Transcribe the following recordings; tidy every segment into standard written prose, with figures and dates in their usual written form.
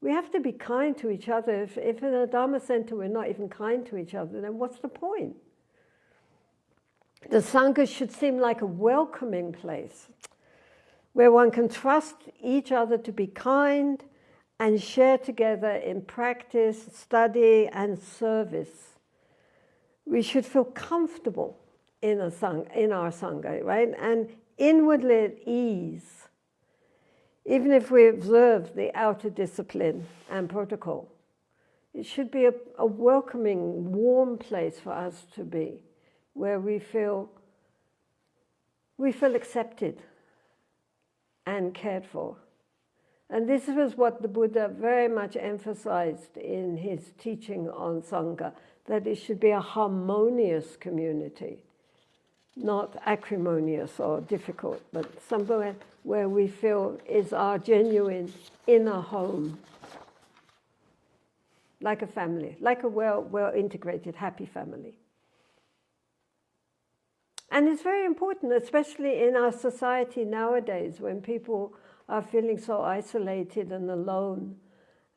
We have to be kind to each other. If in a Dharma center we're not even kind to each other, then what's the point? The Sangha should seem like a welcoming place where one can trust each other to be kind and share together in practice, study, and service. We should feel comfortable in our Sangha, right? And inwardly at ease, even if we observe the outer discipline and protocol. It should be a welcoming, warm place for us to be, where we feel accepted and cared for. And this was what the Buddha very much emphasized in his teaching on Sangha, that it should be a harmonious community, not acrimonious or difficult, but somewhere where we feel is our genuine inner home, like a family, like a well-integrated, happy family. And it's very important, especially in our society nowadays, when people are feeling so isolated and alone,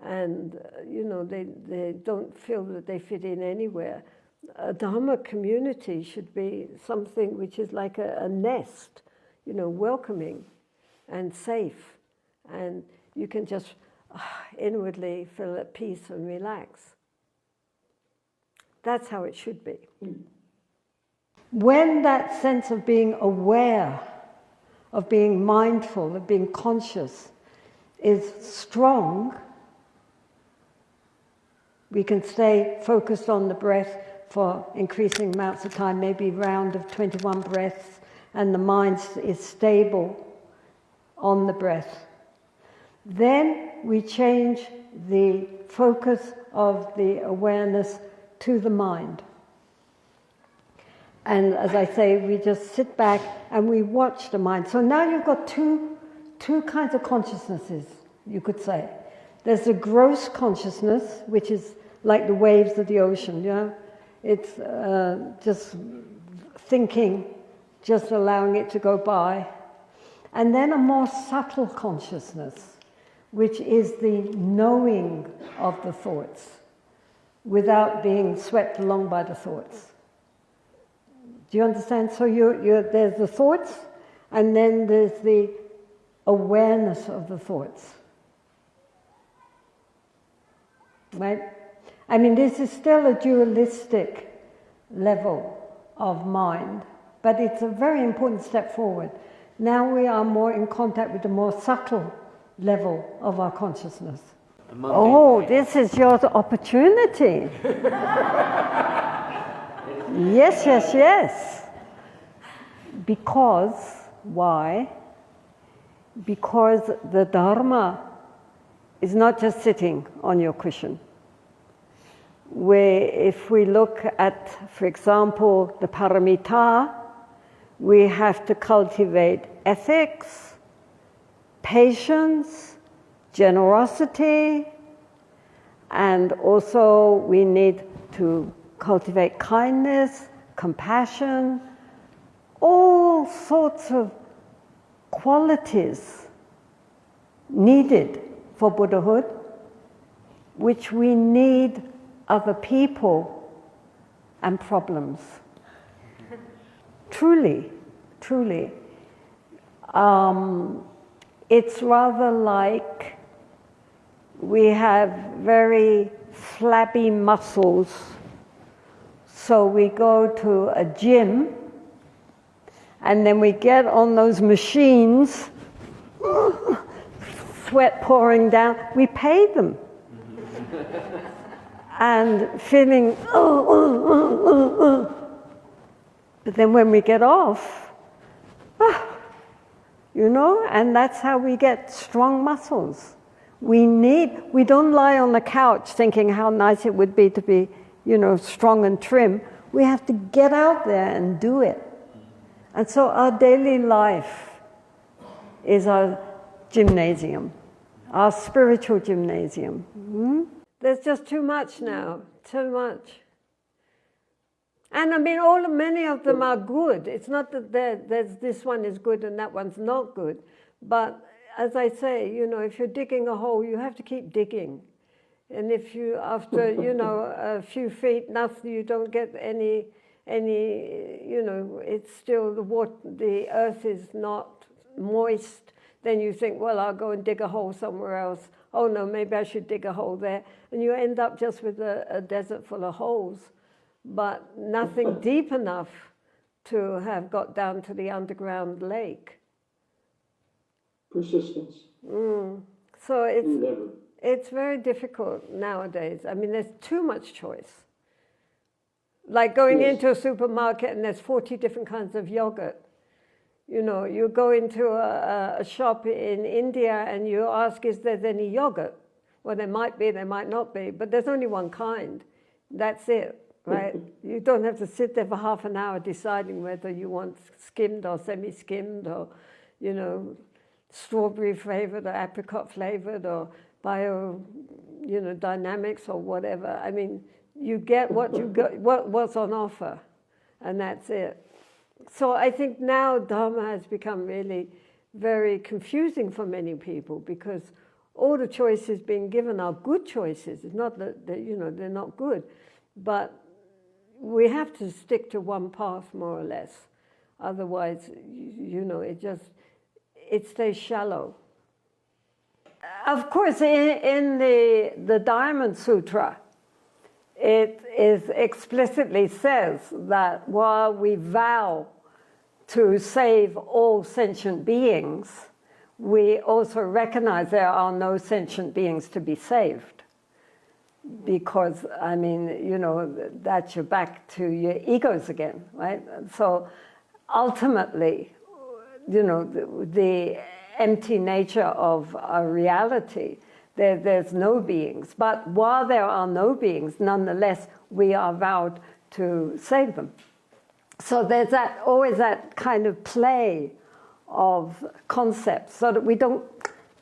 and they don't feel that they fit in anywhere. A Dharma community should be something which is like a nest, welcoming and safe, and you can just inwardly feel at peace and relax. That's how it should be. When that sense of being aware, of being mindful, of being conscious is strong, we can stay focused on the breath for increasing amounts of time, maybe a round of 21 breaths, and the mind is stable on the breath. Then we change the focus of the awareness to the mind. And as I say, we just sit back and we watch the mind. So now you've got two kinds of consciousnesses, you could say. There's the gross consciousness, which is like the waves of the ocean, It's just thinking, just allowing it to go by. And then a more subtle consciousness, which is the knowing of the thoughts without being swept along by the thoughts. Do you understand? So there's the thoughts, and then there's the awareness of the thoughts. Right? I mean, this is still a dualistic level of mind, but it's a very important step forward. Now we are more in contact with the more subtle level of our consciousness. Oh, this is your opportunity. Yes. Because, why? Because the Dharma is not just sitting on your cushion. Where if we look at, for example, the paramita, we have to cultivate ethics, patience, generosity, and also we need to cultivate kindness, compassion, all sorts of qualities needed for Buddhahood, which we need other people and problems. Truly. It's rather like we have very flabby muscles, so we go to a gym and then we get on those machines, sweat pouring down, we pay them. And feeling, but then when we get off, and that's how we get strong muscles. We don't lie on the couch thinking how nice it would be to be, strong and trim. We have to get out there and do it. And so our daily life is our gymnasium, our spiritual gymnasium. There's just too much now, too much. And I mean, many of them are good. It's not that there's this one is good and that one's not good. But as I say, you know, if you're digging a hole, you have to keep digging. And if you, after, you know, a few feet, nothing, you don't get any, you know, it's still the earth is not moist, then you think, well, I'll go and dig a hole somewhere else. Oh no, maybe I should dig a hole there. And you end up just with a desert full of holes, but nothing deep enough to have got down to the underground lake. Persistence. So Endeavor. it's very difficult nowadays. I mean, there's too much choice. Like going into a supermarket and there's 40 different kinds of yogurt. You know, you go into a shop in India and you ask, is there any yogurt? Well, there might be, there might not be, but there's only one kind. That's it, right? You don't have to sit there for half an hour deciding whether you want skimmed or semi-skimmed or, you know, strawberry flavored or apricot flavored or bio, you know, dynamics or whatever. I mean, you get what you got, what's on offer, and that's it. So I think now Dharma has become really very confusing for many people because all the choices being given are good choices. It's not that, you know, they're not good, but we have to stick to one path more or less. Otherwise, you know, it stays shallow. Of course, in the Diamond Sutra, it is explicitly says that while we vow to save all sentient beings, we also recognize there are no sentient beings to be saved. Because, I mean, you know, that's you're back to your egos again, right? So ultimately, you know, the empty nature of our reality, there's no beings. But while there are no beings, nonetheless, we are vowed to save them. So there's always that kind of play of concepts so that we don't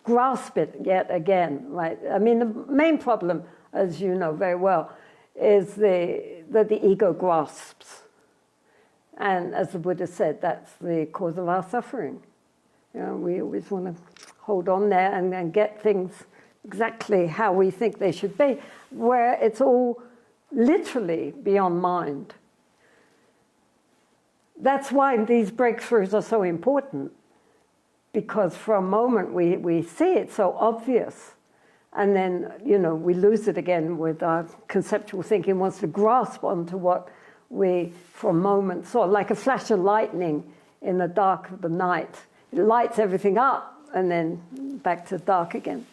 grasp it yet again, right? I mean, the main problem, as you know very well, is that the ego grasps. And as the Buddha said, that's the cause of our suffering. You know, we always want to hold on there and then get things exactly how we think they should be, where it's all literally beyond mind. That's why these breakthroughs are so important, because for a moment we see it so obvious, and then, you know, we lose it again with our conceptual thinking wants to grasp onto what we, for a moment, saw, like a flash of lightning in the dark of the night. It lights everything up, and then back to dark again.